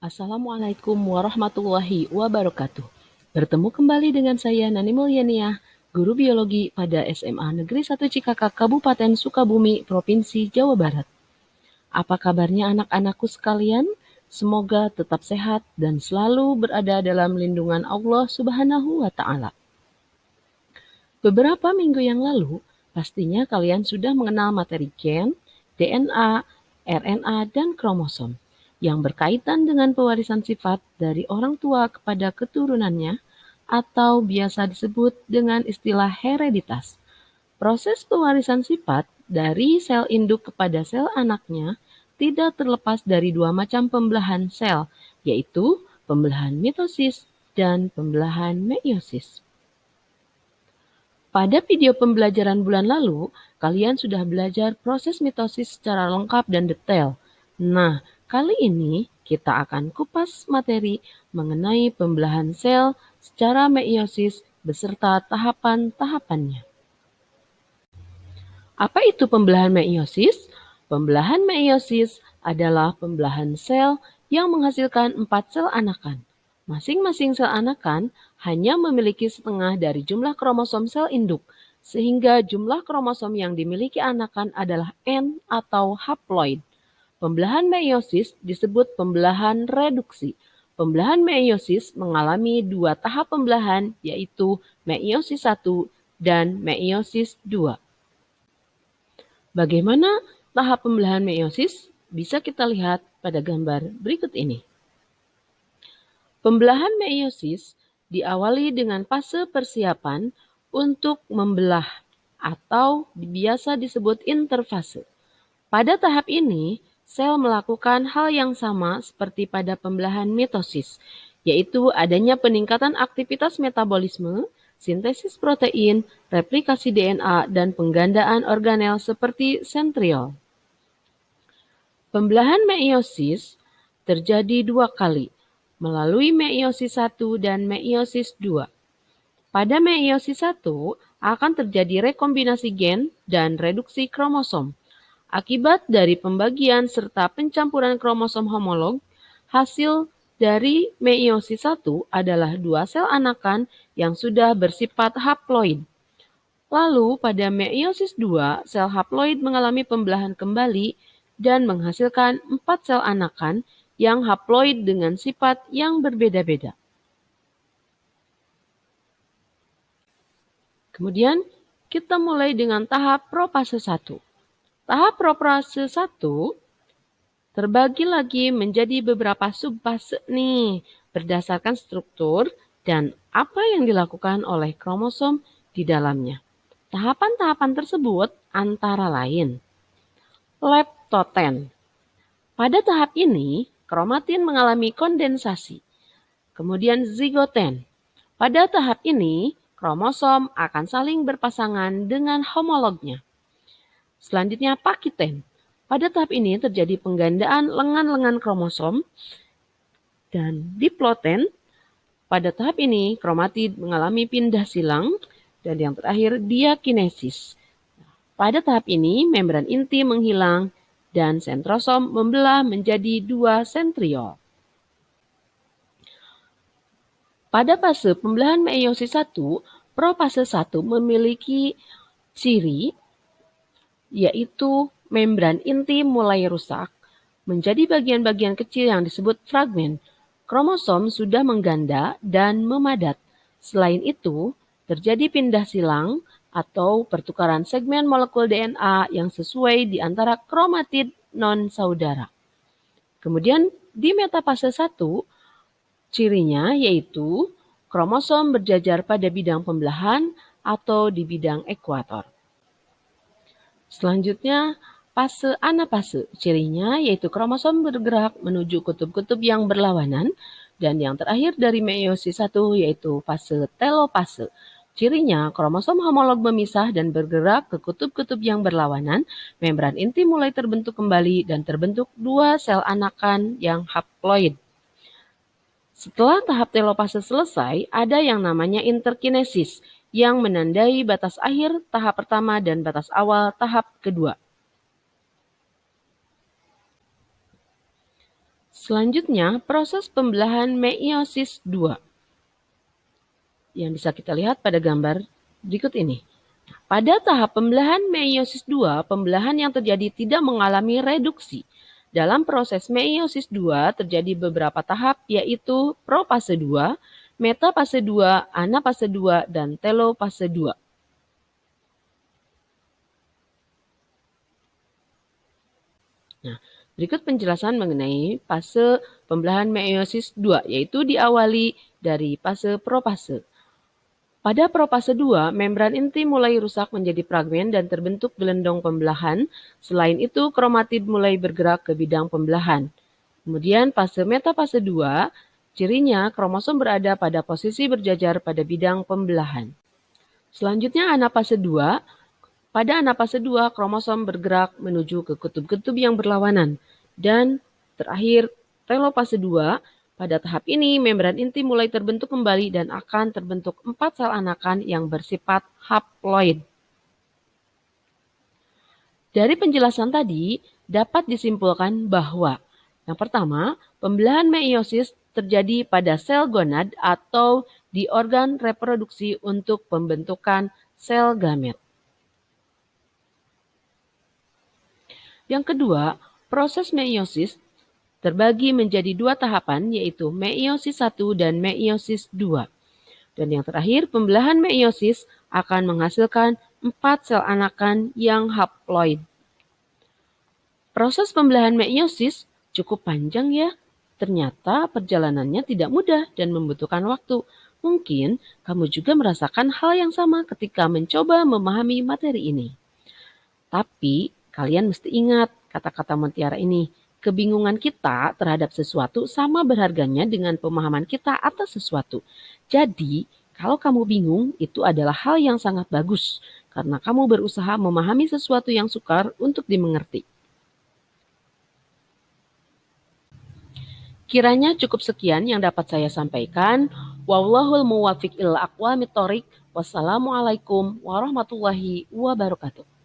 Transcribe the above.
Assalamualaikum warahmatullahi wabarakatuh. Bertemu kembali dengan saya Nani Mulyaniah, guru biologi pada SMA Negeri 1 Cikakak, Kabupaten Sukabumi, Provinsi Jawa Barat. Apa kabarnya anak-anakku sekalian? Semoga tetap sehat dan selalu berada dalam lindungan Allah Subhanahu wa Ta'ala. Beberapa minggu yang lalu, pastinya kalian sudah mengenal materi gen, DNA, RNA, dan kromosom yang berkaitan dengan pewarisan sifat dari orang tua kepada keturunannya atau biasa disebut dengan istilah hereditas. Proses pewarisan sifat dari sel induk kepada sel anaknya tidak terlepas dari dua macam pembelahan sel, yaitu pembelahan mitosis dan pembelahan meiosis. Pada video pembelajaran bulan lalu, kalian sudah belajar proses mitosis secara lengkap dan detail. Nah, kali ini kita akan kupas materi mengenai pembelahan sel secara meiosis beserta tahapan-tahapannya. Apa itu pembelahan meiosis? Pembelahan meiosis adalah pembelahan sel yang menghasilkan 4 sel anakan. Masing-masing sel anakan hanya memiliki setengah dari jumlah kromosom sel induk, sehingga jumlah kromosom yang dimiliki anakan adalah N atau haploid. Pembelahan meiosis disebut pembelahan reduksi. Pembelahan meiosis mengalami dua tahap pembelahan, yaitu meiosis 1 dan meiosis 2. Bagaimana tahap pembelahan meiosis? Bisa kita lihat pada gambar berikut ini. Pembelahan meiosis diawali dengan fase persiapan untuk membelah atau biasa disebut interfase. Pada tahap ini, sel melakukan hal yang sama seperti pada pembelahan mitosis, yaitu adanya peningkatan aktivitas metabolisme, sintesis protein, replikasi DNA, dan penggandaan organel seperti sentriol. Pembelahan meiosis terjadi dua kali, melalui meiosis 1 dan meiosis 2. Pada meiosis 1 akan terjadi rekombinasi gen dan reduksi kromosom. Akibat dari pembagian serta pencampuran kromosom homolog, hasil dari meiosis 1 adalah dua sel anakan yang sudah bersifat haploid. Lalu pada meiosis 2, sel haploid mengalami pembelahan kembali dan menghasilkan 4 sel anakan yang haploid dengan sifat yang berbeda-beda. Kemudian kita mulai dengan tahap profase 1. Tahap profase 1 terbagi lagi menjadi beberapa subfase nih, berdasarkan struktur dan apa yang dilakukan oleh kromosom di dalamnya. Tahapan-tahapan tersebut antara lain leptoten. Pada tahap ini, kromatin mengalami kondensasi. Kemudian zigoten. Pada tahap ini, kromosom akan saling berpasangan dengan homolognya. Selanjutnya pakiten. Pada tahap ini terjadi penggandaan lengan-lengan kromosom. Dan diploten. Pada tahap ini, kromatid mengalami pindah silang. Dan yang terakhir, diakinesis. Pada tahap ini, membran inti menghilang dan sentrosom membelah menjadi dua sentriol. Pada fase pembelahan meiosis 1, profase 1 memiliki ciri yaitu membran inti mulai rusak menjadi bagian-bagian kecil yang disebut fragmen. Kromosom sudah mengganda dan memadat. Selain itu, terjadi pindah silang atau pertukaran segmen molekul DNA yang sesuai di antara kromatid non-saudara. Kemudian di metafase 1, cirinya yaitu kromosom berjajar pada bidang pembelahan atau di bidang ekuator. Selanjutnya, fase anafase. Cirinya yaitu kromosom bergerak menuju kutub-kutub yang berlawanan. Dan yang terakhir dari meiosis 1 yaitu fase telopase. Cirinya kromosom homolog memisah dan bergerak ke kutub-kutub yang berlawanan. Membran inti mulai terbentuk kembali dan terbentuk dua sel anakan yang haploid. Setelah tahap telopase selesai, ada yang namanya interkinesis yang menandai batas akhir tahap pertama dan batas awal tahap kedua. Selanjutnya, proses pembelahan meiosis 2 yang bisa kita lihat pada gambar berikut ini. Pada tahap pembelahan meiosis 2, pembelahan yang terjadi tidak mengalami reduksi. Dalam proses meiosis 2 terjadi beberapa tahap, yaitu profase 2, metafase 2, anafase 2, dan telofase 2. Nah, berikut penjelasan mengenai fase pembelahan meiosis 2, yaitu diawali dari fase profase. Pada profase 2, membran inti mulai rusak menjadi fragmen dan terbentuk gelendong pembelahan. Selain itu, kromatid mulai bergerak ke bidang pembelahan. Kemudian fase metafase 2, cirinya kromosom berada pada posisi berjajar pada bidang pembelahan. Selanjutnya anafase 2, pada anafase 2, kromosom bergerak menuju ke kutub-kutub yang berlawanan. Dan terakhir, telofase 2, pada tahap ini membran inti mulai terbentuk kembali dan akan terbentuk 4 sel anakan yang bersifat haploid. Dari penjelasan tadi, dapat disimpulkan bahwa yang pertama, pembelahan meiosis terjadi pada sel gonad atau di organ reproduksi untuk pembentukan sel gamet. Yang kedua, proses meiosis terbagi menjadi 2 tahapan, yaitu meiosis 1 dan meiosis 2. Dan yang terakhir, pembelahan meiosis akan menghasilkan 4 sel anakan yang haploid. Proses pembelahan meiosis cukup panjang ya. Ternyata perjalanannya tidak mudah dan membutuhkan waktu. Mungkin kamu juga merasakan hal yang sama ketika mencoba memahami materi ini. Tapi kalian mesti ingat kata-kata mutiara ini. Kebingungan kita terhadap sesuatu sama berharganya dengan pemahaman kita atas sesuatu. Jadi, kalau kamu bingung, itu adalah hal yang sangat bagus karena kamu berusaha memahami sesuatu yang sukar untuk dimengerti. Kiranya cukup sekian yang dapat saya sampaikan. Wallahul muwaffiq ilal aqwamit thoriq. Wassalamualaikum warahmatullahi wabarakatuh.